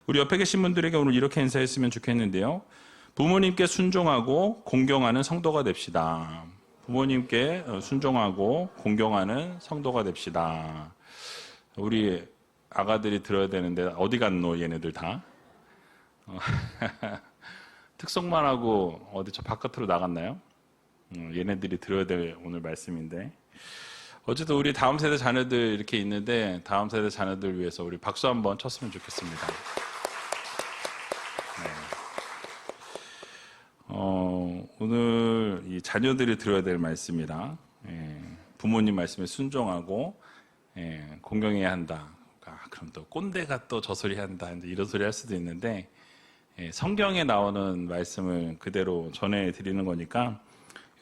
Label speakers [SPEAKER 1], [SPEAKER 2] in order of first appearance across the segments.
[SPEAKER 1] 우리 옆에 계신 분들에게 오늘 이렇게 인사했으면 좋겠는데요. 부모님께 순종하고 공경하는 성도가 됩시다. 부모님께 순종하고 공경하는 성도가 됩시다. 우리 아가들이 들어야 되는데 어디 갔노 얘네들 다? 특성만 하고 어디 저 바깥으로 나갔나요? 얘네들이 들어야 될 오늘 말씀인데, 어쨌든 우리 다음 세대 자녀들 이렇게 있는데 다음 세대 자녀들 위해서 우리 박수 한번 쳤으면 좋겠습니다. 오늘 이 자녀들이 들어야 될 말씀이라 부모님 말씀에 순종하고 공경해야 한다. 그럼 또 꼰대가 또 저 소리 한다, 이런 소리 할 수도 있는데, 성경에 나오는 말씀을 그대로 전해드리는 거니까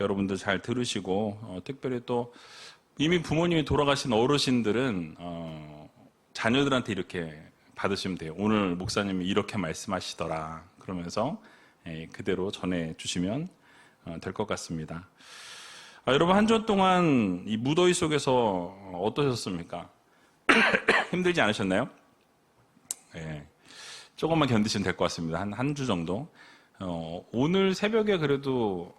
[SPEAKER 1] 여러분들 잘 들으시고, 특별히 또 이미 부모님이 돌아가신 어르신들은 자녀들한테 이렇게 받으시면 돼요. 오늘 목사님이 이렇게 말씀하시더라 그러면서 그대로 전해주시면 될 것 같습니다. 여러분, 한 주 동안 이 무더위 속에서 어떠셨습니까? 힘들지 않으셨나요? 조금만 견디시면 될 것 같습니다. 한 주 정도. 오늘 새벽에 그래도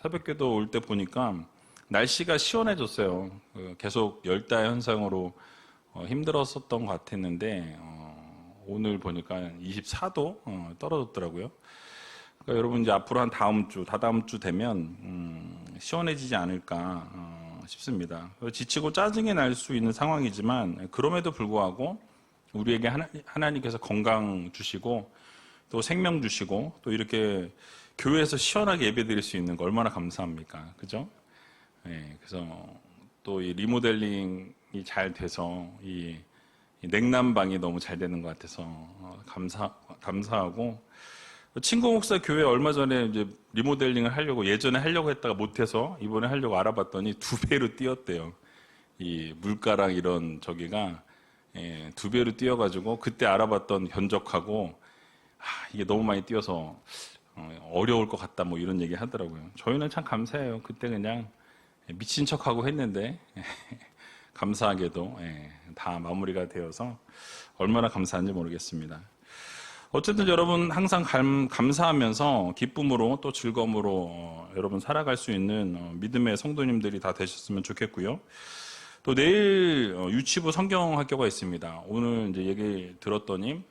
[SPEAKER 1] 새벽에도 올 때 보니까 날씨가 시원해졌어요. 계속 열대 현상으로 힘들었었던 것 같았는데 오늘 보니까 24도 떨어졌더라고요. 그러니까 여러분, 이제 앞으로 한 다다음 주 되면 시원해지지 않을까 싶습니다. 지치고 짜증이 날 수 있는 상황이지만 그럼에도 불구하고 우리에게 하나님께서 건강 주시고 또 생명 주시고 또 이렇게 교회에서 시원하게 예배드릴 수 있는 거 얼마나 감사합니까? 그죠? 그래서 또 이 리모델링이 잘 돼서 이 냉난방이 너무 잘 되는 것 같아서 감사하고, 친구 목사 교회 얼마 전에 이제 리모델링을 하려고, 예전에 하려고 했다가 못해서 이번에 하려고 알아봤더니 2배로 뛰었대요. 이 물가랑 이런 저기가 2배로 뛰어가지고 그때 알아봤던 견적하고 이게 너무 많이 뛰어서 어려울 것 같다, 뭐 이런 얘기 하더라고요. 저희는 참 감사해요. 그때 그냥 미친 척하고 했는데 감사하게도 다 마무리가 되어서 얼마나 감사한지 모르겠습니다. 어쨌든 여러분, 항상 감사하면서 기쁨으로 또 즐거움으로 여러분 살아갈 수 있는 믿음의 성도님들이 다 되셨으면 좋겠고요. 또 내일 유치부 성경학교가 있습니다. 오늘 이제 얘기 들었더니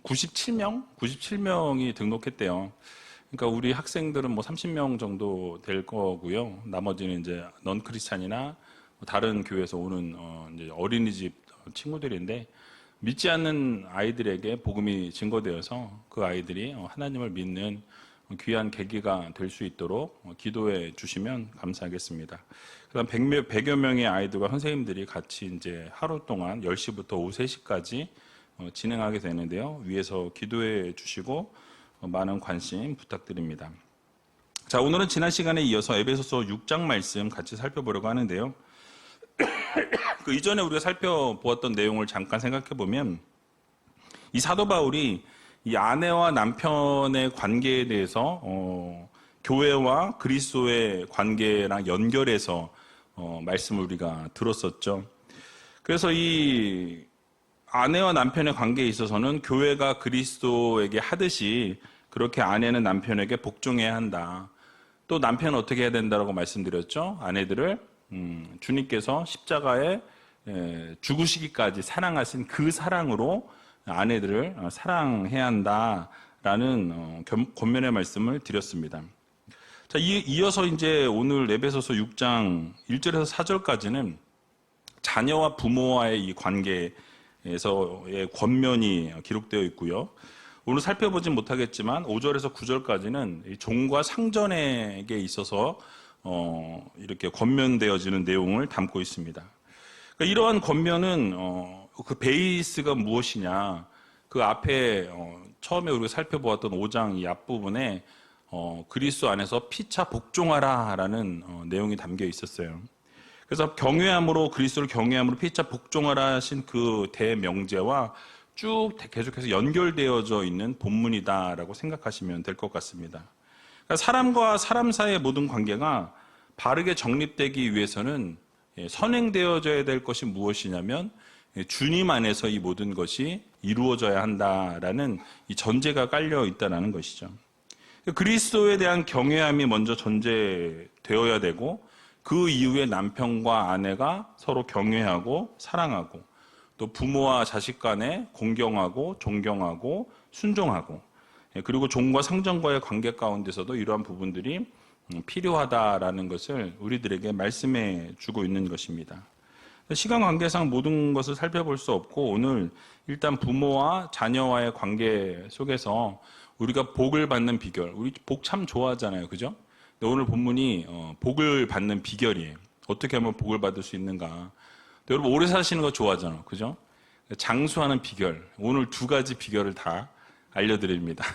[SPEAKER 1] 97명이 등록했대요. 그러니까 우리 학생들은 뭐 30명 정도 될 거고요. 나머지는 이제 넌 크리스찬이나 다른 교회에서 오는 이제 어린이집 친구들인데, 믿지 않는 아이들에게 복음이 증거되어서 그 아이들이 하나님을 믿는 귀한 계기가 될 수 있도록 기도해 주시면 감사하겠습니다. 그다음 100여 명의 아이들과 선생님들이 같이 이제 하루 동안 10시부터 오후 3시까지 진행하게 되는데요. 위에서 기도해 주시고 많은 관심 부탁드립니다. 자, 오늘은 지난 시간에 이어서 에베소서 6장 말씀 같이 살펴보려고 하는데요. 그 이전에 우리가 살펴보았던 내용을 잠깐 생각해 보면, 이 사도 바울이 이 아내와 남편의 관계에 대해서 교회와 그리스도의 관계랑 연결해서 말씀을 우리가 들었었죠. 그래서 이 아내와 남편의 관계에 있어서는 교회가 그리스도에게 하듯이 그렇게 아내는 남편에게 복종해야 한다. 또 남편은 어떻게 해야 된다고 말씀드렸죠. 아내들을 주님께서 십자가에 죽으시기까지 사랑하신 그 사랑으로 아내들을 사랑해야 한다라는 권면의 말씀을 드렸습니다. 자, 이어서 이제 오늘 에베소서 6장 1절에서 4절까지는 자녀와 부모와의 이 관계에서의 권면이 기록되어 있고요. 오늘 살펴보진 못하겠지만 5절에서 9절까지는 종과 상전에게 있어서 이렇게 권면되어지는 내용을 담고 있습니다. 그러니까 이러한 권면은 그 베이스가 무엇이냐, 그 앞에 처음에 우리가 살펴보았던 5장 이 앞부분에 그리스도 안에서 피차 복종하라라는 내용이 담겨 있었어요. 그래서 경외함으로, 그리스도를 경외함으로 피차 복종하라 하신 그 대명제와 쭉 계속해서 연결되어져 있는 본문이다라고 생각하시면 될 것 같습니다. 그러니까 사람과 사람 사이의 모든 관계가 바르게 정립되기 위해서는 선행되어져야 될 것이 무엇이냐면 주님 안에서 이 모든 것이 이루어져야 한다라는 이 전제가 깔려 있다는 것이죠. 그리스도에 대한 경외함이 먼저 전제되어야 되고 그 이후에 남편과 아내가 서로 경외하고 사랑하고 또 부모와 자식 간에 공경하고 존경하고 순종하고 그리고 종과 상전과의 관계 가운데서도 이러한 부분들이 필요하다라는 것을 우리들에게 말씀해 주고 있는 것입니다. 시간 관계상 모든 것을 살펴볼 수 없고 오늘 일단 부모와 자녀와의 관계 속에서 우리가 복을 받는 비결, 우리 복 참 좋아하잖아요, 그죠? 근데 오늘 본문이 복을 받는 비결이에요. 어떻게 하면 복을 받을 수 있는가? 여러분 오래 사시는 거 좋아하잖아요, 그죠? 장수하는 비결, 오늘 두 가지 비결을 다 알려드립니다.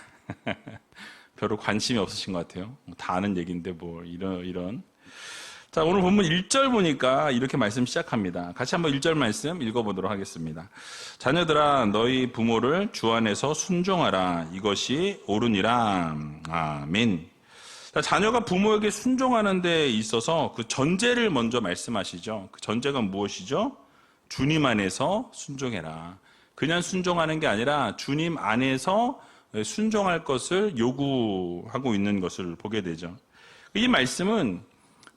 [SPEAKER 1] 별로 관심이 없으신 것 같아요. 다 아는 얘기인데 뭐 이런. 자, 오늘 본문 1절 보니까 이렇게 말씀 시작합니다. 같이 한번 1절 말씀 읽어보도록 하겠습니다. 자녀들아 너희 부모를 주 안에서 순종하라. 이것이 옳으니라. 아멘. 자, 자녀가 부모에게 순종하는 데 있어서 그 전제를 먼저 말씀하시죠. 그 전제가 무엇이죠? 주님 안에서 순종해라. 그냥 순종하는 게 아니라 주님 안에서 순종할 것을 요구하고 있는 것을 보게 되죠. 이 말씀은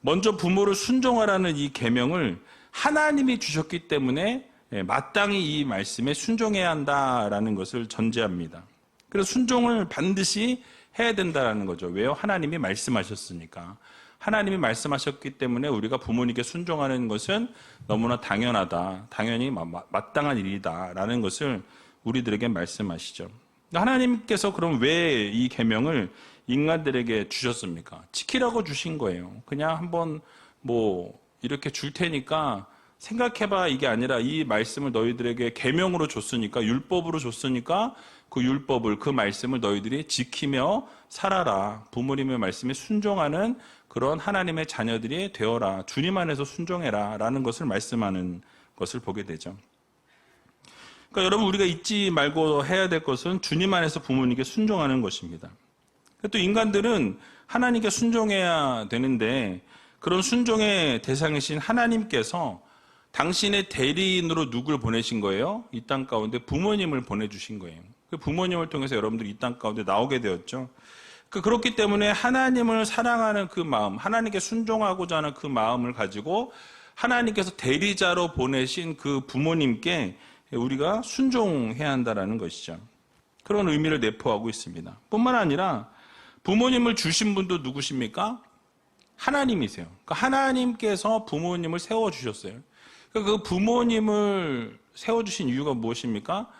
[SPEAKER 1] 먼저 부모를 순종하라는 이 계명을 하나님이 주셨기 때문에 마땅히 이 말씀에 순종해야 한다라는 것을 전제합니다. 그래서 순종을 반드시 해야 된다는 거죠. 왜요? 하나님이 말씀하셨으니까. 하나님이 말씀하셨기 때문에 우리가 부모님께 순종하는 것은 너무나 당연하다. 당연히 마땅한 일이다라는 것을 우리들에게 말씀하시죠. 하나님께서 그럼 왜 이 계명을 인간들에게 주셨습니까? 지키라고 주신 거예요. 그냥 한번 뭐 이렇게 줄 테니까 생각해봐 이게 아니라 이 말씀을 너희들에게 계명으로 줬으니까 율법으로 줬으니까 그 율법을 그 말씀을 너희들이 지키며 살아라. 부모님의 말씀에 순종하는 그런 하나님의 자녀들이 되어라. 주님 안에서 순종해라 라는 것을 말씀하는 것을 보게 되죠. 그러니까 여러분 우리가 잊지 말고 해야 될 것은 주님 안에서 부모님께 순종하는 것입니다. 또 인간들은 하나님께 순종해야 되는데 그런 순종의 대상이신 하나님께서 당신의 대리인으로 누굴 보내신 거예요? 이 땅 가운데 부모님을 보내주신 거예요. 그 부모님을 통해서 여러분들이 이 땅 가운데 나오게 되었죠. 그렇기 때문에 하나님을 사랑하는 그 마음, 하나님께 순종하고자 하는 그 마음을 가지고 하나님께서 대리자로 보내신 그 부모님께 우리가 순종해야 한다는 것이죠. 그런 의미를 내포하고 있습니다. 뿐만 아니라 부모님을 주신 분도 누구십니까? 하나님이세요. 그러니까 하나님께서 부모님을 세워주셨어요. 그 부모님을 세워주신 이유가 무엇입니까?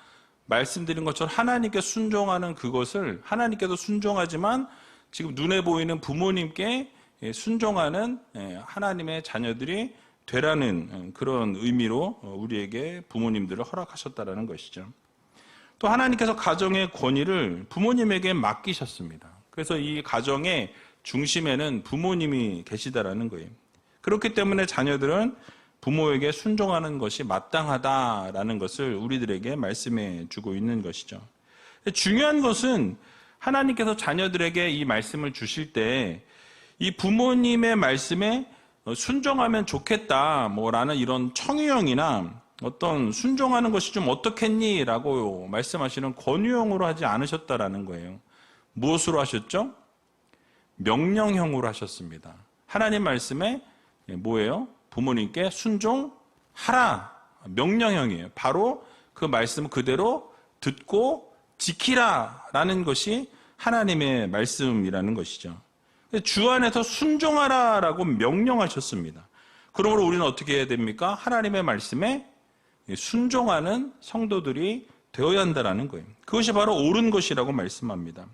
[SPEAKER 1] 말씀드린 것처럼 하나님께 순종하는 그것을 하나님께도 순종하지만 지금 눈에 보이는 부모님께 순종하는 하나님의 자녀들이 되라는 그런 의미로 우리에게 부모님들을 허락하셨다는 것이죠. 또 하나님께서 가정의 권위를 부모님에게 맡기셨습니다. 그래서 이 가정의 중심에는 부모님이 계시다라는 거예요. 그렇기 때문에 자녀들은 부모에게 순종하는 것이 마땅하다라는 것을 우리들에게 말씀해 주고 있는 것이죠. 중요한 것은 하나님께서 자녀들에게 이 말씀을 주실 때 이 부모님의 말씀에 순종하면 좋겠다 라는 이런 청유형이나 어떤 순종하는 것이 좀 어떻겠니? 라고 말씀하시는 권유형으로 하지 않으셨다라는 거예요. 무엇으로 하셨죠? 명령형으로 하셨습니다. 하나님 말씀에 뭐예요? 부모님께 순종하라. 명령형이에요. 바로 그 말씀 그대로 듣고 지키라 라는 것이 하나님의 말씀이라는 것이죠. 주 안에서 순종하라 라고 명령하셨습니다. 그러므로 우리는 어떻게 해야 됩니까? 하나님의 말씀에 순종하는 성도들이 되어야 한다는 거예요. 그것이 바로 옳은 것이라고 말씀합니다.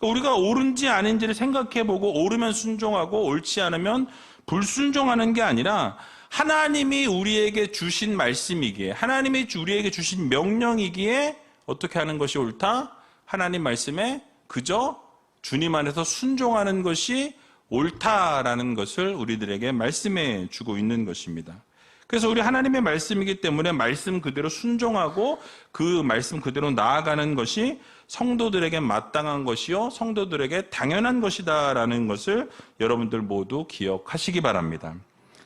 [SPEAKER 1] 우리가 옳은지 아닌지를 생각해보고 옳으면 순종하고 옳지 않으면 불순종하는 게 아니라 하나님이 우리에게 주신 말씀이기에 하나님이 우리에게 주신 명령이기에 어떻게 하는 것이 옳다? 하나님 말씀에 그저 주님 안에서 순종하는 것이 옳다라는 것을 우리들에게 말씀해 주고 있는 것입니다. 그래서 우리 하나님의 말씀이기 때문에 말씀 그대로 순종하고 그 말씀 그대로 나아가는 것이 성도들에게 마땅한 것이요 성도들에게 당연한 것이다라는 것을 여러분들 모두 기억하시기 바랍니다.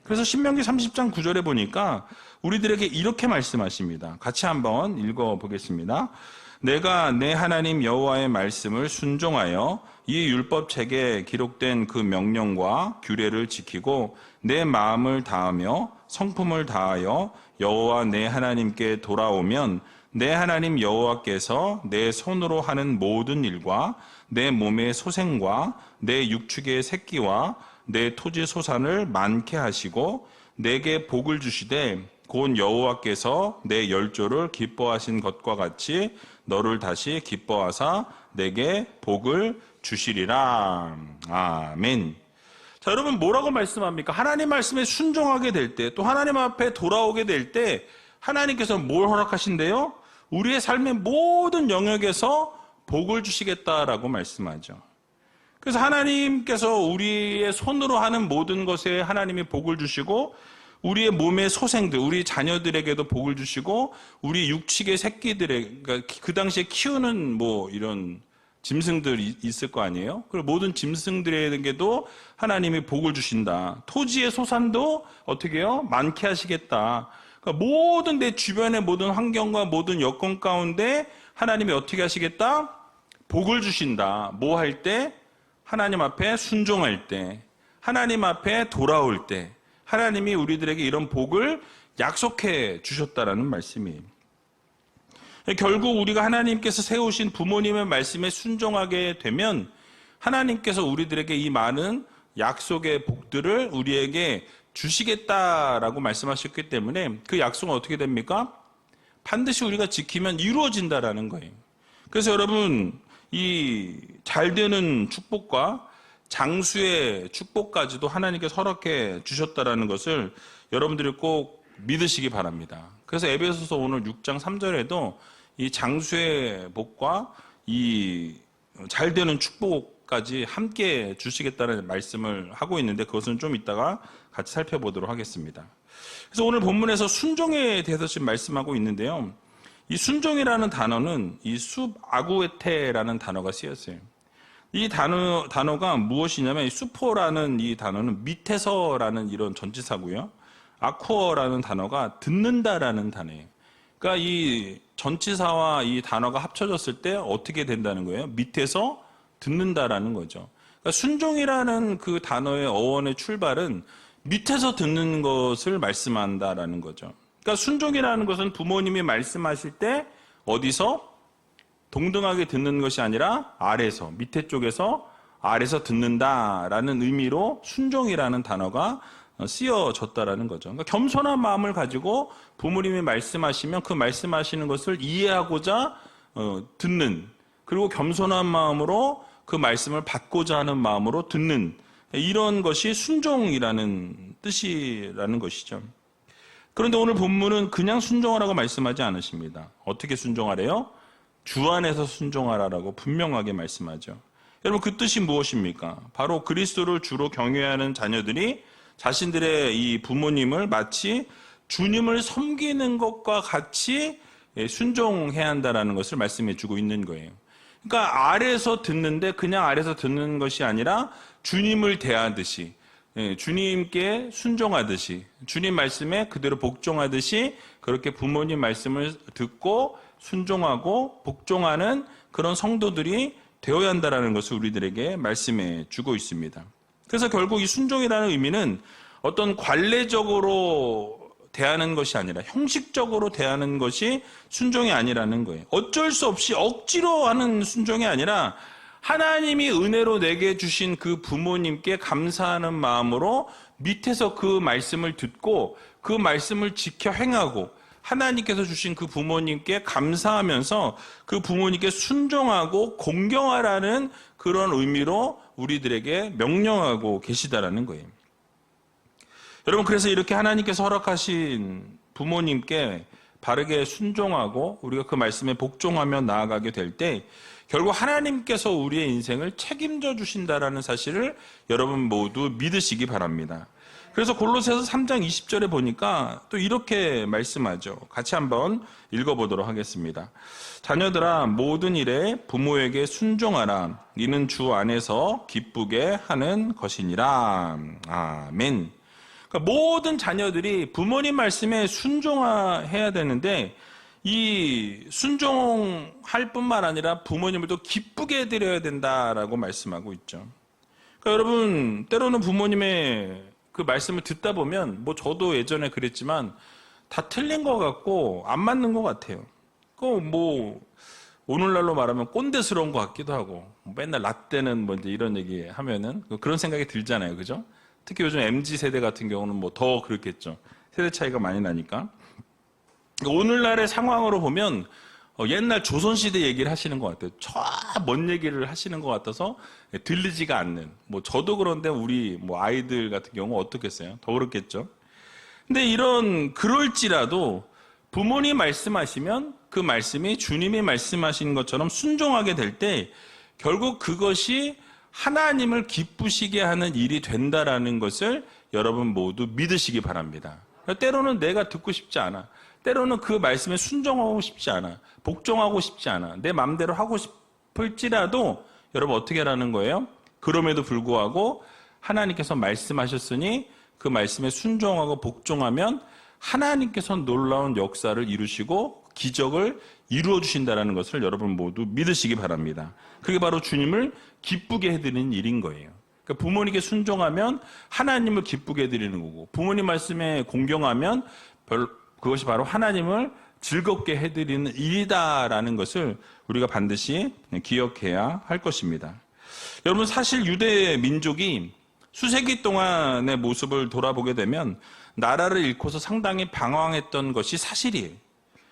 [SPEAKER 1] 그래서 신명기 30장 9절에 보니까 우리들에게 이렇게 말씀하십니다. 같이 한번 읽어보겠습니다. 내가 내 하나님 여호와의 말씀을 순종하여 이 율법책에 기록된 그 명령과 규례를 지키고 내 마음을 다하며 성품을 다하여 여호와 내 하나님께 돌아오면 내 하나님 여호와께서 내 손으로 하는 모든 일과 내 몸의 소생과 내 육축의 새끼와 내 토지 소산을 많게 하시고 내게 복을 주시되 곧 여호와께서 내 열조를 기뻐하신 것과 같이 너를 다시 기뻐하사 내게 복을 주시리라. 아멘. 자, 여러분 뭐라고 말씀합니까? 하나님 말씀에 순종하게 될 때, 또 하나님 앞에 돌아오게 될 때 하나님께서 뭘 허락하신대요? 우리의 삶의 모든 영역에서 복을 주시겠다라고 말씀하죠. 그래서 하나님께서 우리의 손으로 하는 모든 것에 하나님이 복을 주시고 우리의 몸의 소생들, 우리 자녀들에게도 복을 주시고 우리 육축의 새끼들에, 그러니까 그 당시에 키우는 뭐 이런 짐승들이 있을 거 아니에요? 그 모든 짐승들에게도 하나님이 복을 주신다. 토지의 소산도 어떻게 해요? 많게 하시겠다. 그러니까 모든 내 주변의 모든 환경과 모든 여건 가운데 하나님이 어떻게 하시겠다? 복을 주신다. 뭐 할 때? 하나님 앞에 순종할 때, 하나님 앞에 돌아올 때 하나님이 우리들에게 이런 복을 약속해 주셨다라는 말씀이에요. 결국 우리가 하나님께서 세우신 부모님의 말씀에 순종하게 되면 하나님께서 우리들에게 이 많은 약속의 복들을 우리에게 주시겠다라고 말씀하셨기 때문에 그 약속은 어떻게 됩니까? 반드시 우리가 지키면 이루어진다라는 거예요. 그래서 여러분, 이 잘되는 축복과 장수의 축복까지도 하나님께서 허락해 주셨다라는 것을 여러분들이 꼭 믿으시기 바랍니다. 그래서 에베소서 오늘 6장 3절에도 이 장수의 복과 이 잘되는 축복까지 함께 주시겠다는 말씀을 하고 있는데 그것은 좀 이따가 같이 살펴보도록 하겠습니다. 그래서 오늘 본문에서 순종에 대해서 지금 말씀하고 있는데요. 이 순종이라는 단어는 이 숲아구에테라는 단어가 쓰였어요. 이 단어가 무엇이냐면 수포라는 이 단어는 밑에서라는 이런 전치사고요. 아쿠어라는 단어가 듣는다라는 단어예요. 그러니까 이 전치사와 이 단어가 합쳐졌을 때 어떻게 된다는 거예요? 밑에서 듣는다라는 거죠. 그러니까 순종이라는 그 단어의 어원의 출발은 밑에서 듣는 것을 말씀한다라는 거죠. 그러니까 순종이라는 것은 부모님이 말씀하실 때 어디서 동등하게 듣는 것이 아니라 아래서, 밑에 쪽에서 아래서 듣는다라는 의미로 순종이라는 단어가 쓰여졌다라는 거죠. 그러니까 겸손한 마음을 가지고 부모님이 말씀하시면 그 말씀하시는 것을 이해하고자 듣는, 그리고 겸손한 마음으로 그 말씀을 받고자 하는 마음으로 듣는, 이런 것이 순종이라는 뜻이라는 것이죠. 그런데 오늘 본문은 그냥 순종하라고 말씀하지 않으십니다. 어떻게 순종하래요? 주 안에서 순종하라라고 분명하게 말씀하죠. 여러분, 그 뜻이 무엇입니까? 바로 그리스도를 주로 경외하는 자녀들이 자신들의 이 부모님을 마치 주님을 섬기는 것과 같이 순종해야 한다는 것을 말씀해 주고 있는 거예요. 그러니까 아래에서 듣는데 그냥 아래에서 듣는 것이 아니라 주님을 대하듯이, 주님께 순종하듯이, 주님 말씀에 그대로 복종하듯이 그렇게 부모님 말씀을 듣고 순종하고 복종하는 그런 성도들이 되어야 한다는 것을 우리들에게 말씀해 주고 있습니다. 그래서 결국 이 순종이라는 의미는 어떤 관례적으로 대하는 것이 아니라 형식적으로 대하는 것이 순종이 아니라는 거예요. 어쩔 수 없이 억지로 하는 순종이 아니라 하나님이 은혜로 내게 주신 그 부모님께 감사하는 마음으로 밑에서 그 말씀을 듣고 그 말씀을 지켜 행하고 하나님께서 주신 그 부모님께 감사하면서 그 부모님께 순종하고 공경하라는 그런 의미로 우리들에게 명령하고 계시다라는 거예요. 여러분, 그래서 이렇게 하나님께서 허락하신 부모님께 바르게 순종하고 우리가 그 말씀에 복종하며 나아가게 될 때 결국 하나님께서 우리의 인생을 책임져 주신다라는 사실을 여러분 모두 믿으시기 바랍니다. 그래서 골로새서 3장 20절에 보니까 또 이렇게 말씀하죠. 같이 한번 읽어보도록 하겠습니다. 자녀들아, 모든 일에 부모에게 순종하라. 이는 주 안에서 기쁘게 하는 것이니라. 아멘. 그러니까 모든 자녀들이 부모님 말씀에 순종해야 되는데 이 순종할 뿐만 아니라 부모님을 또 기쁘게 해드려야 된다라고 말씀하고 있죠. 그러니까 여러분 때로는 부모님의 그 말씀을 듣다 보면 뭐 저도 예전에 그랬지만 다 틀린 것 같고 안 맞는 것 같아요. 그 뭐 오늘날로 말하면 꼰대스러운 것 같기도 하고 맨날 라떼는 뭐 이제 이런 얘기 하면은 그런 생각이 들잖아요, 그죠? 특히 요즘 MZ 세대 같은 경우는 뭐 더 그렇겠죠. 세대 차이가 많이 나니까. 오늘날의 상황으로 보면 옛날 조선시대 얘기를 하시는 것 같아요. 저 먼 얘기를 하시는 것 같아서 들리지가 않는. 뭐 저도 그런데 우리 뭐 아이들 같은 경우 어떻겠어요? 더 그렇겠죠. 근데 그럴지라도 부모님 말씀하시면 그 말씀이 주님이 말씀하신 것처럼 순종하게 될 때 결국 그것이 하나님을 기쁘시게 하는 일이 된다라는 것을 여러분 모두 믿으시기 바랍니다. 때로는 내가 듣고 싶지 않아. 때로는 그 말씀에 순종하고 싶지 않아. 복종하고 싶지 않아. 내 마음대로 하고 싶을지라도 여러분 어떻게 하라는 거예요? 그럼에도 불구하고 하나님께서 말씀하셨으니 그 말씀에 순종하고 복종하면 하나님께서 놀라운 역사를 이루시고 기적을 이루어 주신다는 것을 여러분 모두 믿으시기 바랍니다. 그게 바로 주님을 기쁘게 해드리는 일인 거예요. 그러니까 부모님께 순종하면 하나님을 기쁘게 해드리는 거고 부모님 말씀에 공경하면 그것이 바로 하나님을 즐겁게 해드리는 일이다라는 것을 우리가 반드시 기억해야 할 것입니다. 여러분 사실 유대 민족이 수세기 동안의 모습을 돌아보게 되면 나라를 잃고서 상당히 방황했던 것이 사실이에요.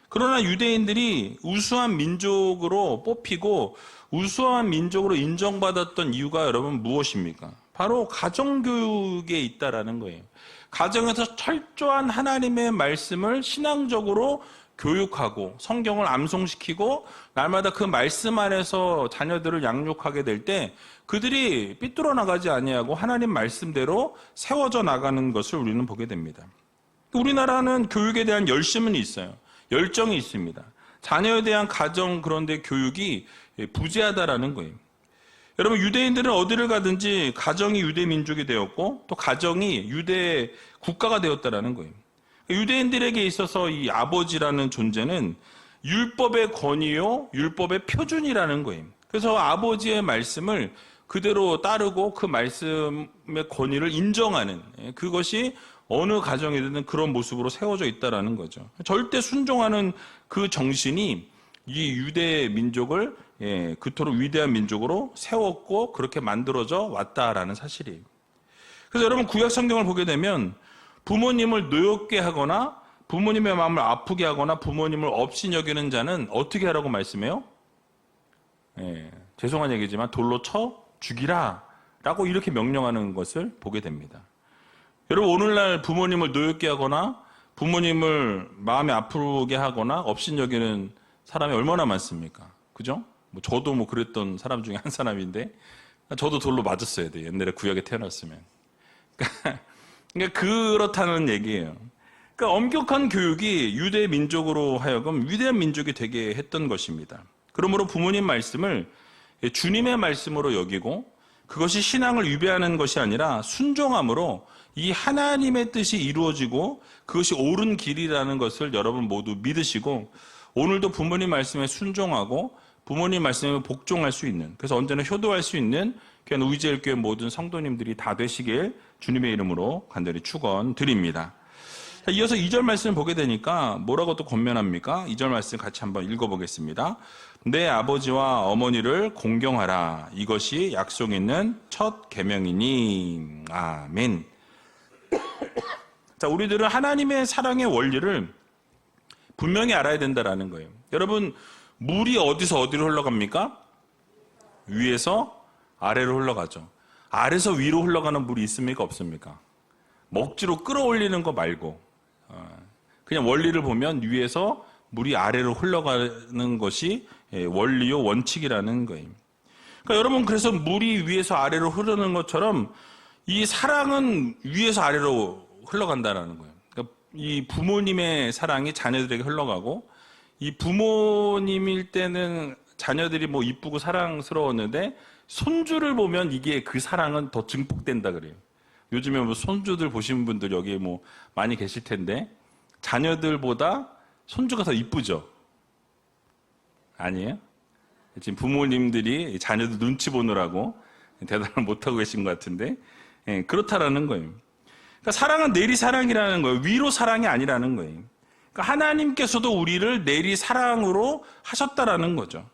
[SPEAKER 1] 그러나 유대인들이 우수한 민족으로 뽑히고 우수한 민족으로 인정받았던 이유가 여러분 무엇입니까? 바로 가정교육에 있다라는 거예요. 가정에서 철저한 하나님의 말씀을 신앙적으로 교육하고 성경을 암송시키고 날마다 그 말씀 안에서 자녀들을 양육하게 될 때 그들이 삐뚤어 나가지 아니하고 하나님 말씀대로 세워져 나가는 것을 우리는 보게 됩니다. 우리나라는 교육에 대한 열심은 있어요. 열정이 있습니다. 자녀에 대한 가정 그런데 교육이 부재하다라는 거예요. 여러분 유대인들은 어디를 가든지 가정이 유대 민족이 되었고 또 가정이 유대 국가가 되었다라는 거예요. 유대인들에게 있어서 이 아버지라는 존재는 율법의 권위요, 율법의 표준이라는 거예요. 그래서 아버지의 말씀을 그대로 따르고 그 말씀의 권위를 인정하는 그것이 어느 가정이든 그런 모습으로 세워져 있다라는 거죠. 절대 순종하는 그 정신이 이 유대 민족을 그토록 위대한 민족으로 세웠고 그렇게 만들어져 왔다라는 사실이에요. 그래서 여러분 구약 성경을 보게 되면 부모님을 노엽게 하거나 부모님의 마음을 아프게 하거나 부모님을 업신여기는 자는 어떻게 하라고 말씀해요? 죄송한 얘기지만 돌로 쳐 죽이라 라고 이렇게 명령하는 것을 보게 됩니다. 여러분 오늘날 부모님을 노엽게 하거나 부모님을 마음에 아프게 하거나 업신여기는 사람이 얼마나 많습니까? 그죠? 뭐 저도 뭐 그랬던 사람 중에 한 사람인데 저도 돌로 맞았어야 돼요. 옛날에 구약에 태어났으면. 그러니까 그렇다는 얘기예요. 그러니까 엄격한 교육이 유대 민족으로 하여금 위대한 민족이 되게 했던 것입니다. 그러므로 부모님 말씀을 주님의 말씀으로 여기고 그것이 신앙을 위배하는 것이 아니라 순종함으로 이 하나님의 뜻이 이루어지고 그것이 옳은 길이라는 것을 여러분 모두 믿으시고 오늘도 부모님 말씀에 순종하고 부모님 말씀에 복종할 수 있는 그래서 언제나 효도할 수 있는 귀한 우이제일교회 모든 성도님들이 다 되시길 주님의 이름으로 간절히 축원드립니다. 이어서 2절 말씀을 보게 되니까 뭐라고 또 권면합니까? 2절 말씀 같이 한번 읽어보겠습니다. 내 아버지와 어머니를 공경하라. 이것이 약속 있는 첫 계명이니. 아멘. 자, 우리들은 하나님의 사랑의 원리를 분명히 알아야 된다라는 거예요. 여러분, 물이 어디서 어디로 흘러갑니까? 위에서 아래로 흘러가죠. 아래서 위로 흘러가는 물이 있습니까? 없습니까? 먹지로 끌어올리는 거 말고 그냥 원리를 보면 위에서 물이 아래로 흘러가는 것이 원리요 원칙이라는 거예요. 그러니까 여러분 그래서 물이 위에서 아래로 흐르는 것처럼 이 사랑은 위에서 아래로 흘러간다는 거예요. 그러니까 이 부모님의 사랑이 자녀들에게 흘러가고 이 부모님일 때는 자녀들이 뭐 이쁘고 사랑스러웠는데 손주를 보면 이게 그 사랑은 더 증폭된다 그래요. 요즘에 뭐 손주들 보신 분들 여기 뭐 많이 계실 텐데 자녀들보다 손주가 더 이쁘죠? 아니에요? 지금 부모님들이 자녀들 눈치 보느라고 대답을 못하고 계신 것 같은데, 예, 그렇다라는 거예요. 그러니까 사랑은 내리 사랑이라는 거예요. 위로 사랑이 아니라는 거예요. 그러니까 하나님께서도 우리를 내리 사랑으로 하셨다라는 거죠.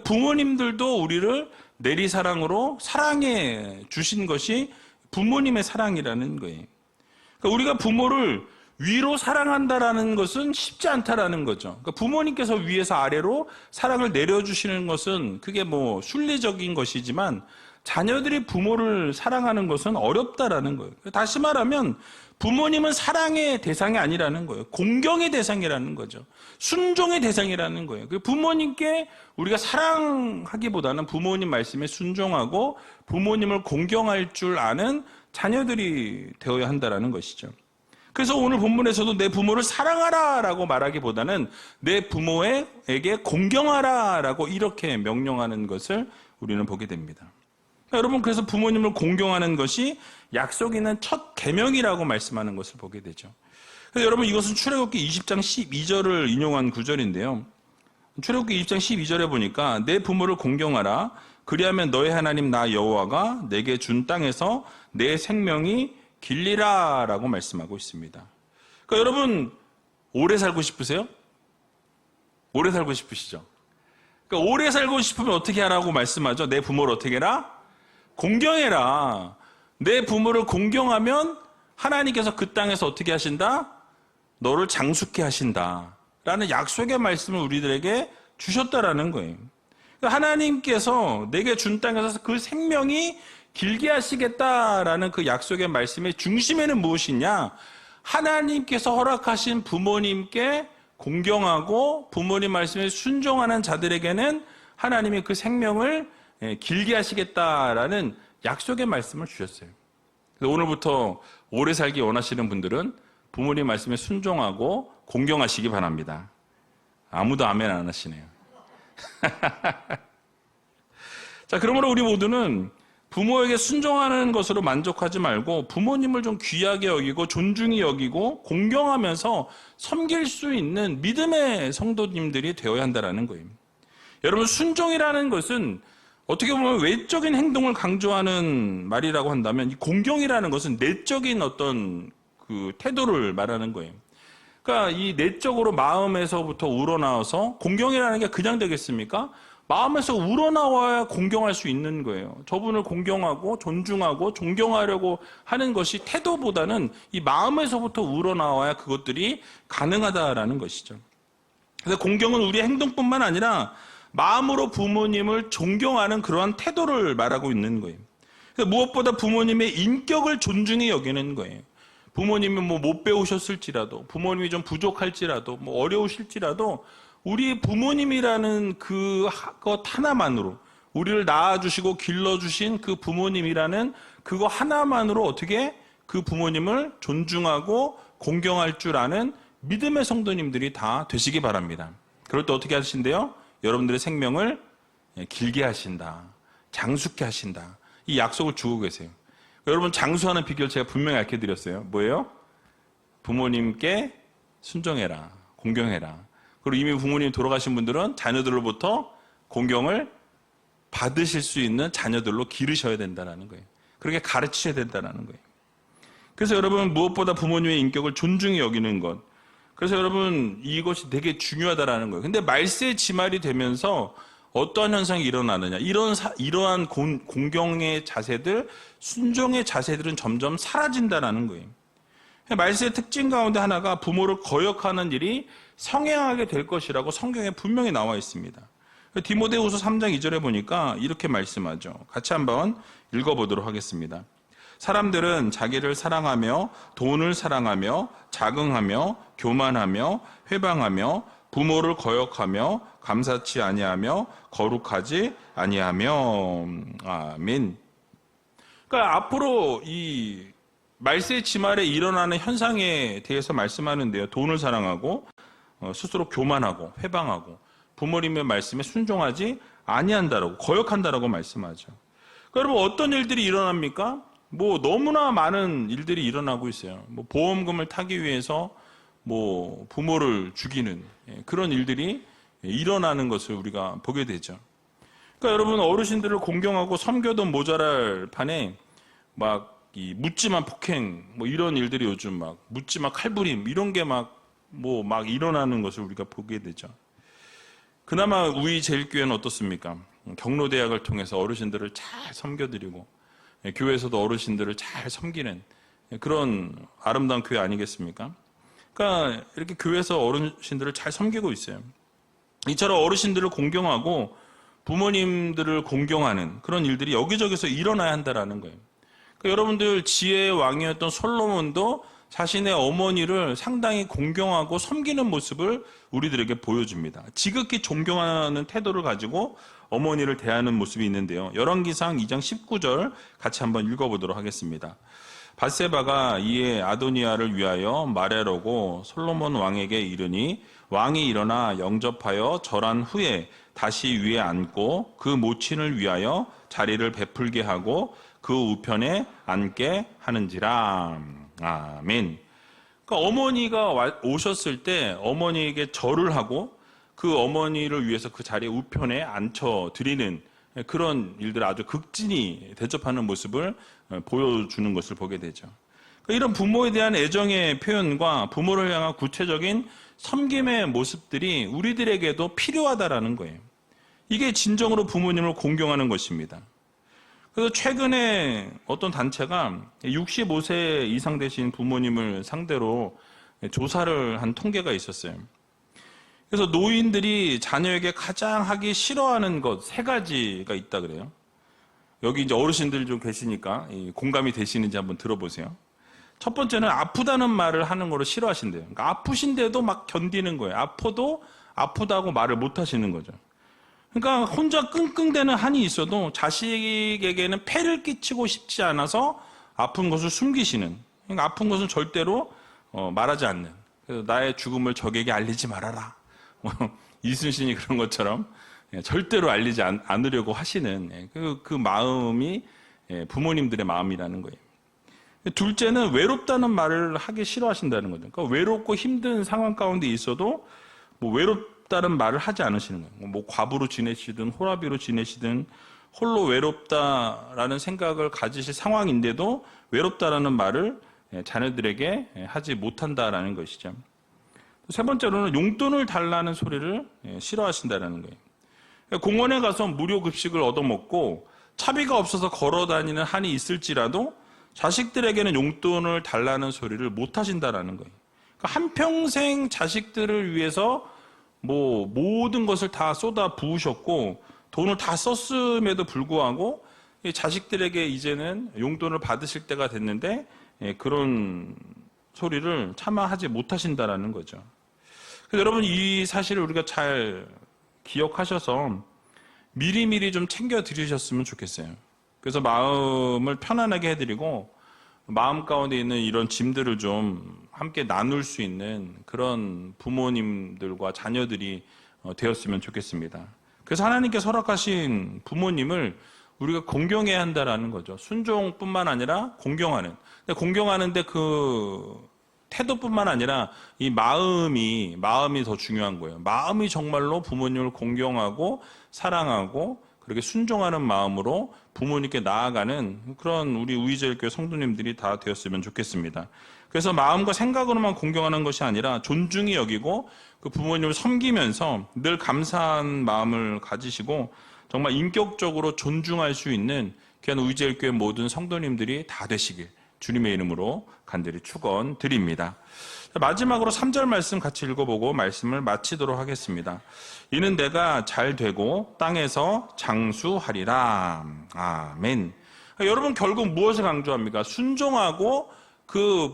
[SPEAKER 1] 부모님들도 우리를 내리 사랑으로 사랑해 주신 것이 부모님의 사랑이라는 거예요. 그러니까 우리가 부모를 위로 사랑한다라는 것은 쉽지 않다라는 거죠. 그러니까 부모님께서 위에서 아래로 사랑을 내려주시는 것은 그게 뭐 순리적인 것이지만 자녀들이 부모를 사랑하는 것은 어렵다라는 거예요. 다시 말하면 부모님은 사랑의 대상이 아니라는 거예요. 공경의 대상이라는 거죠. 순종의 대상이라는 거예요. 부모님께 우리가 사랑하기보다는 부모님 말씀에 순종하고 부모님을 공경할 줄 아는 자녀들이 되어야 한다는 것이죠. 그래서 오늘 본문에서도 내 부모를 사랑하라라고 말하기보다는 내 부모에게 공경하라라고 이렇게 명령하는 것을 우리는 보게 됩니다. 여러분, 그래서 부모님을 공경하는 것이 약속 있는 첫 계명이라고 말씀하는 것을 보게 되죠. 그래서 여러분, 이것은 출애굽기 20장 12절을 인용한 구절인데요. 출애굽기 20장 12절에 보니까 내 부모를 공경하라. 그리하면 너의 하나님 나 여호와가 내게 준 땅에서 내 생명이 길리라라고 말씀하고 있습니다. 그러니까 여러분, 오래 살고 싶으세요? 오래 살고 싶으시죠? 그러니까 오래 살고 싶으면 어떻게 하라고 말씀하죠? 내 부모를 어떻게 해라? 공경해라. 내 부모를 공경하면 하나님께서 그 땅에서 어떻게 하신다? 너를 장수케 하신다 라는 약속의 말씀을 우리들에게 주셨다라는 거예요. 하나님께서 내게 준 땅에서 그 생명이 길게 하시겠다라는 그 약속의 말씀의 중심에는 무엇이냐? 하나님께서 허락하신 부모님께 공경하고 부모님 말씀에 순종하는 자들에게는 하나님이 그 생명을 길게 하시겠다라는 약속의 말씀을 주셨어요. 그래서 오늘부터 오래 살기 원하시는 분들은 부모님 말씀에 순종하고 공경하시기 바랍니다. 아무도 아멘 안 하시네요. 자, 그러므로 우리 모두는 부모에게 순종하는 것으로 만족하지 말고 부모님을 좀 귀하게 여기고 존중히 여기고 공경하면서 섬길 수 있는 믿음의 성도님들이 되어야 한다는 거예요. 여러분, 순종이라는 것은 어떻게 보면 외적인 행동을 강조하는 말이라고 한다면 이 공경이라는 것은 내적인 어떤 그 태도를 말하는 거예요. 그러니까 이 내적으로 마음에서부터 우러나와서 공경이라는 게 그냥 되겠습니까? 마음에서 우러나와야 공경할 수 있는 거예요. 저분을 공경하고 존중하고 존경하려고 하는 것이 태도보다는 이 마음에서부터 우러나와야 그것들이 가능하다라는 것이죠. 그래서 공경은 우리의 행동뿐만 아니라 마음으로 부모님을 존경하는 그러한 태도를 말하고 있는 거예요. 그래서 무엇보다 부모님의 인격을 존중히 여기는 거예요. 부모님이 뭐 못 배우셨을지라도, 부모님이 좀 부족할지라도, 뭐 어려우실지라도, 우리 부모님이라는 그것 하나만으로, 우리를 낳아주시고 길러주신 그 부모님이라는 그거 하나만으로 어떻게 그 부모님을 존중하고 공경할 줄 아는 믿음의 성도님들이 다 되시기 바랍니다. 그럴 때 어떻게 하신대요? 여러분들의 생명을 길게 하신다. 장수케 하신다. 이 약속을 주고 계세요. 여러분, 장수하는 비결 제가 분명히 알려드렸어요. 뭐예요? 부모님께 순종해라. 공경해라. 그리고 이미 부모님이 돌아가신 분들은 자녀들로부터 공경을 받으실 수 있는 자녀들로 기르셔야 된다는 거예요. 그렇게 가르치셔야 된다는 거예요. 그래서 여러분, 무엇보다 부모님의 인격을 존중히 여기는 것. 그래서 여러분, 이것이 되게 중요하다는 거예요. 근데 말세의 지말이 되면서 어떠한 현상이 일어나느냐. 이러한 공경의 자세들, 순종의 자세들은 점점 사라진다는 거예요. 말세의 특징 가운데 하나가 부모를 거역하는 일이 성행하게 될 것이라고 성경에 분명히 나와 있습니다. 디모데후서 3장 2절에 보니까 이렇게 말씀하죠. 같이 한번 읽어보도록 하겠습니다. 사람들은 자기를 사랑하며 돈을 사랑하며 자긍하며 교만하며 회방하며 부모를 거역하며 감사치 아니하며 거룩하지 아니하며. 아멘. 그러니까 앞으로 이 말세의 지말에 일어나는 현상에 대해서 말씀하는데요. 돈을 사랑하고 스스로 교만하고 회방하고 부모님의 말씀에 순종하지 아니한다라고 거역한다라고 말씀하죠. 그러니까 여러분, 어떤 일들이 일어납니까? 뭐 너무나 많은 일들이 일어나고 있어요. 뭐 보험금을 타기 위해서 뭐 부모를 죽이는 그런 일들이 일어나는 것을 우리가 보게 되죠. 그러니까 여러분, 어르신들을 공경하고 섬겨도 모자랄 판에 막 이 묻지마 폭행 뭐 이런 일들이 요즘 막 묻지마 칼부림 이런 게 막 일어나는 것을 우리가 보게 되죠. 그나마 우리 제일교회는 어떻습니까? 경로대학을 통해서 어르신들을 잘 섬겨드리고 교회에서도 어르신들을 잘 섬기는 그런 아름다운 교회 아니겠습니까? 그러니까 이렇게 교회에서 어르신들을 잘 섬기고 있어요. 이처럼 어르신들을 공경하고 부모님들을 공경하는 그런 일들이 여기저기서 일어나야 한다라는 거예요. 그러니까 여러분들, 지혜의 왕이었던 솔로몬도 자신의 어머니를 상당히 공경하고 섬기는 모습을 우리들에게 보여줍니다. 지극히 존경하는 태도를 가지고 어머니를 대하는 모습이 있는데요. 열왕기상 2장 19절 같이 한번 읽어보도록 하겠습니다. 밧세바가 이에 아도니아를 위하여 말하려고 솔로몬 왕에게 이르니 왕이 일어나 영접하여 절한 후에 다시 위에 앉고 그 모친을 위하여 자리를 베풀게 하고 그 우편에 앉게 하는지라. 아멘. 그러니까 어머니가 오셨을 때 어머니에게 절을 하고 그 어머니를 위해서 그 자리에 우편에 앉혀드리는 그런 일들을 아주 극진히 대접하는 모습을 보여주는 것을 보게 되죠. 그러니까 이런 부모에 대한 애정의 표현과 부모를 향한 구체적인 섬김의 모습들이 우리들에게도 필요하다라는 거예요. 이게 진정으로 부모님을 공경하는 것입니다. 그래서 최근에 어떤 단체가 65세 이상 되신 부모님을 상대로 조사를 한 통계가 있었어요. 그래서 노인들이 자녀에게 가장 하기 싫어하는 것 3가지가 있다 그래요. 여기 이제 어르신들 좀 계시니까 공감이 되시는지 한번 들어보세요. 첫 번째는 아프다는 말을 하는 거를 싫어하신대요. 그러니까 아프신데도 막 견디는 거예요. 아파도 아프다고 말을 못 하시는 거죠. 그러니까 혼자 끙끙대는 한이 있어도 자식에게는 폐를 끼치고 싶지 않아서 아픈 것을 숨기시는, 그러니까 아픈 것은 절대로 말하지 않는, 그래서 나의 죽음을 적에게 알리지 말아라. 이순신이 그런 것처럼 절대로 알리지 않으려고 하시는 그 마음이 부모님들의 마음이라는 거예요. 둘째는 외롭다는 말을 하기 싫어하신다는 거죠. 그러니까 외롭고 힘든 상황 가운데 있어도 외롭다는 말을 하지 않으시는 거예요. 과부로 지내시든 호라비로 지내시든 홀로 외롭다라는 생각을 가지실 상황인데도 외롭다라는 말을 자녀들에게 하지 못한다라는 것이죠. 세 번째로는 용돈을 달라는 소리를 싫어하신다는 거예요. 공원에 가서 무료 급식을 얻어먹고 차비가 없어서 걸어 다니는 한이 있을지라도 자식들에게는 용돈을 달라는 소리를 못 하신다라는 거예요. 그러니까 한평생 자식들을 위해서 모든 것을 다 쏟아 부으셨고 돈을 다 썼음에도 불구하고 자식들에게 이제는 용돈을 받으실 때가 됐는데 그런 소리를 차마 하지 못하신다라는 거죠. 그래서 여러분, 이 사실을 우리가 잘 기억하셔서 미리미리 좀 챙겨 드리셨으면 좋겠어요. 그래서 마음을 편안하게 해드리고 마음 가운데 있는 이런 짐들을 좀 함께 나눌 수 있는 그런 부모님들과 자녀들이 되었으면 좋겠습니다. 그래서 하나님께서 허락하신 부모님을 우리가 공경해야 한다라는 거죠. 순종뿐만 아니라 공경하는. 근데 공경하는데 그 태도뿐만 아니라 이 마음이 더 중요한 거예요. 마음이 정말로 부모님을 공경하고 사랑하고 그렇게 순종하는 마음으로 부모님께 나아가는 그런 우리 우이제일교회 성도님들이 다 되었으면 좋겠습니다. 그래서 마음과 생각으로만 공경하는 것이 아니라 존중히 여기고 그 부모님을 섬기면서 늘 감사한 마음을 가지시고 정말 인격적으로 존중할 수 있는 귀한 우이제일교회 모든 성도님들이 다 되시길 주님의 이름으로 간절히 축원드립니다. 마지막으로 3절 말씀 같이 읽어보고 말씀을 마치도록 하겠습니다. 이는 내가 잘 되고 땅에서 장수하리라. 아멘. 여러분, 결국 무엇을 강조합니까? 순종하고 그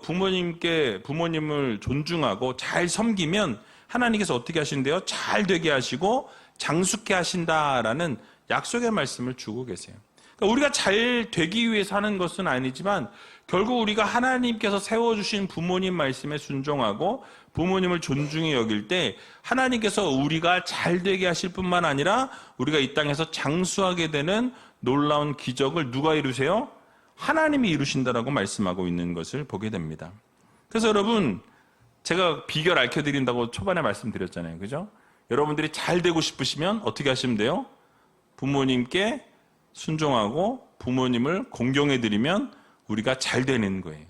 [SPEAKER 1] 부모님을 존중하고 잘 섬기면 하나님께서 어떻게 하신대요? 잘 되게 하시고 장수케 하신다라는 약속의 말씀을 주고 계세요. 그러니까 우리가 잘 되기 위해서 하는 것은 아니지만 결국 우리가 하나님께서 세워주신 부모님 말씀에 순종하고 부모님을 존중히 여길 때 하나님께서 우리가 잘 되게 하실 뿐만 아니라 우리가 이 땅에서 장수하게 되는 놀라운 기적을 누가 이루세요? 하나님이 이루신다라고 말씀하고 있는 것을 보게 됩니다. 그래서 여러분, 제가 비결 알려드린다고 초반에 말씀드렸잖아요. 그죠? 여러분들이 잘 되고 싶으시면 어떻게 하시면 돼요? 부모님께 순종하고 부모님을 공경해드리면 우리가 잘 되는 거예요.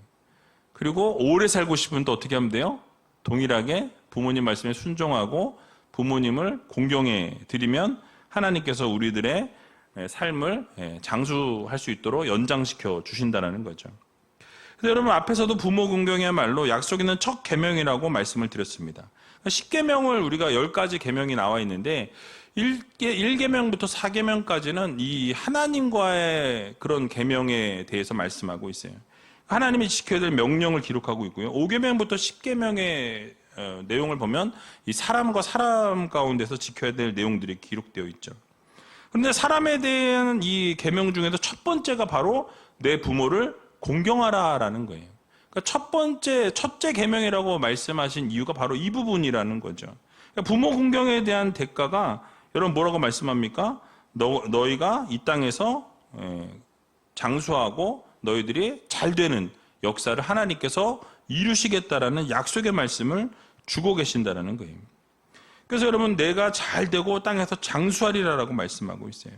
[SPEAKER 1] 그리고 오래 살고 싶으면 또 어떻게 하면 돼요? 동일하게 부모님 말씀에 순종하고 부모님을 공경해드리면 하나님께서 우리들의 삶을 장수할 수 있도록 연장시켜 주신다는 거죠. 그래서 여러분, 앞에서도 부모 공경이야말로 약속 있는 첫 계명이라고 말씀을 드렸습니다. 10계명을 우리가 10가지 계명이 나와 있는데 1계명부터 4계명까지는 이 하나님과의 그런 계명에 대해서 말씀하고 있어요. 하나님이 지켜야 될 명령을 기록하고 있고요. 5계명부터 10계명의 내용을 보면 이 사람과 사람 가운데서 지켜야 될 내용들이 기록되어 있죠. 그런데 사람에 대한 이 계명 중에서 첫 번째가 바로 내 부모를 공경하라라는 거예요. 그러니까 첫째 계명이라고 말씀하신 이유가 바로 이 부분이라는 거죠. 그러니까 부모 공경에 대한 대가가 여러분 뭐라고 말씀합니까? 너희가 이 땅에서 장수하고 너희들이 잘 되는 역사를 하나님께서 이루시겠다라는 약속의 말씀을 주고 계신다라는 거예요. 그래서 여러분, 내가 잘 되고 땅에서 장수하리라라고 말씀하고 있어요.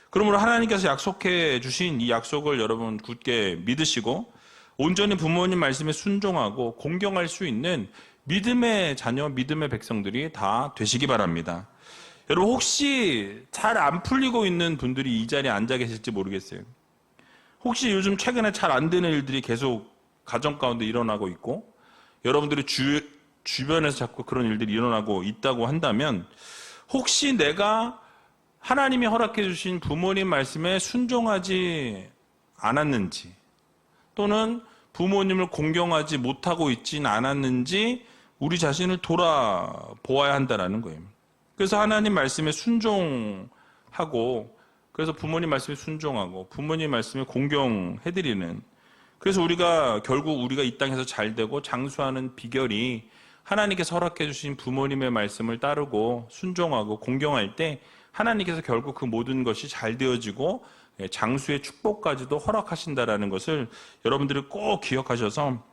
[SPEAKER 1] 그러므로 하나님께서 약속해 주신 이 약속을 여러분 굳게 믿으시고 온전히 부모님 말씀에 순종하고 공경할 수 있는 믿음의 자녀, 믿음의 백성들이 다 되시기 바랍니다. 여러분, 혹시 잘 안 풀리고 있는 분들이 이 자리에 앉아 계실지 모르겠어요. 혹시 요즘 최근에 잘 안 되는 일들이 계속 가정 가운데 일어나고 있고 여러분들이 주변에서 자꾸 그런 일들이 일어나고 있다고 한다면 혹시 내가 하나님이 허락해 주신 부모님 말씀에 순종하지 않았는지 또는 부모님을 공경하지 못하고 있진 않았는지 우리 자신을 돌아보아야 한다는 거예요. 그래서 하나님 말씀에 순종하고 그래서 부모님 말씀에 순종하고 부모님 말씀에 공경해드리는 그래서 결국 우리가 이 땅에서 잘 되고 장수하는 비결이 하나님께서 허락해 주신 부모님의 말씀을 따르고 순종하고 공경할 때 하나님께서 결국 그 모든 것이 잘 되어지고 장수의 축복까지도 허락하신다라는 것을 여러분들이 꼭 기억하셔서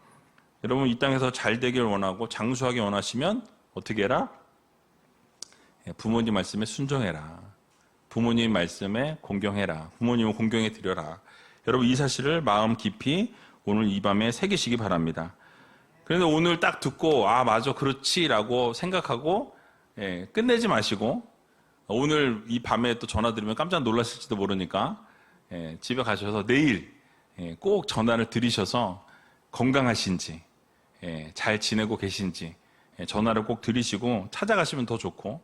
[SPEAKER 1] 여러분 이 땅에서 잘 되길 원하고 장수하기 원하시면 어떻게 해라? 부모님 말씀에 순종해라. 부모님 말씀에 공경해라. 부모님을 공경해 드려라. 여러분 이 사실을 마음 깊이 오늘 이 밤에 새기시기 바랍니다. 그런데 오늘 딱 듣고 맞아 그렇지라고 생각하고 끝내지 마시고 오늘 이 밤에 또 전화 드리면 깜짝 놀라실지도 모르니까 집에 가셔서 내일 꼭 전화를 드리셔서 건강하신지 잘 지내고 계신지 전화를 꼭 드리시고 찾아가시면 더 좋고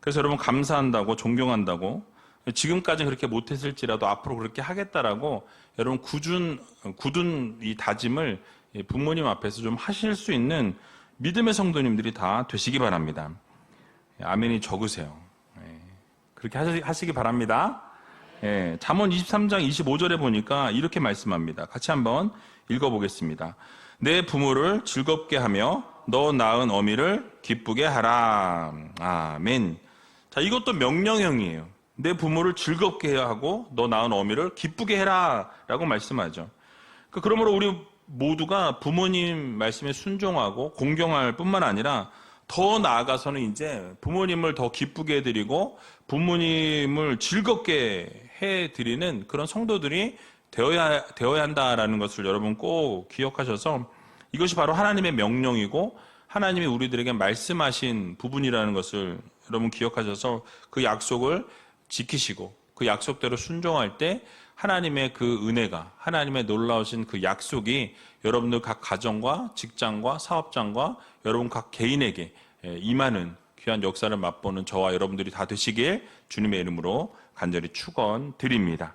[SPEAKER 1] 그래서 여러분 감사한다고 존경한다고 지금까지는 그렇게 못했을지라도 앞으로 그렇게 하겠다라고 여러분 굳은 이 다짐을 부모님 앞에서 좀 하실 수 있는 믿음의 성도님들이 다 되시기 바랍니다. 아멘이 적으세요. 그렇게 하시기 바랍니다. 잠언 23장 25절에 보니까 이렇게 말씀합니다. 같이 한번 읽어보겠습니다. 내 부모를 즐겁게 하며 너 낳은 어미를 기쁘게 하라. 아멘. 자, 이것도 명령형이에요. 내 부모를 즐겁게 해야 하고 너 낳은 어미를 기쁘게 해라 라고 말씀하죠. 그러므로 우리 모두가 부모님 말씀에 순종하고 공경할 뿐만 아니라 더 나아가서는 이제 부모님을 더 기쁘게 해드리고 부모님을 즐겁게 해드리는 그런 성도들이 되어야 한다라는 것을 여러분 꼭 기억하셔서 이것이 바로 하나님의 명령이고 하나님이 우리들에게 말씀하신 부분이라는 것을 여러분 기억하셔서 그 약속을 지키시고 그 약속대로 순종할 때 하나님의 그 은혜가 하나님의 놀라우신 그 약속이 여러분들 각 가정과 직장과 사업장과 여러분 각 개인에게 임하는 귀한 역사를 맛보는 저와 여러분들이 다 되시길 주님의 이름으로 간절히 축원드립니다.